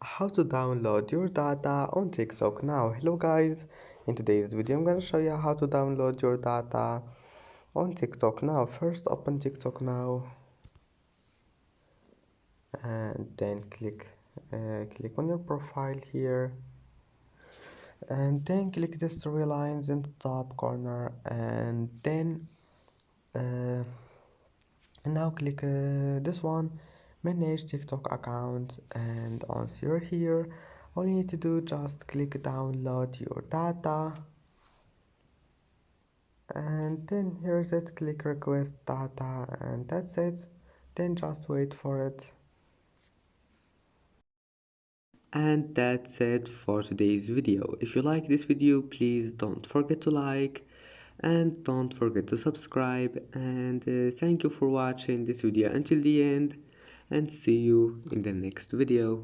How to download your data on TikTok now. Hello guys, in today's video I'm gonna show you how to download your data on TikTok now. First open TikTok now and then click on your profile here and then click the three lines in the top corner and then uh, now click this one, manage TikTok account, and once you're here all you need to do just click download your data and then here's it, click request data and that's it. Then just wait for it. And that's it for today's video. If you like this video, please don't forget to like and don't forget to subscribe, and thank you for watching this video until the end, and see you in the next video.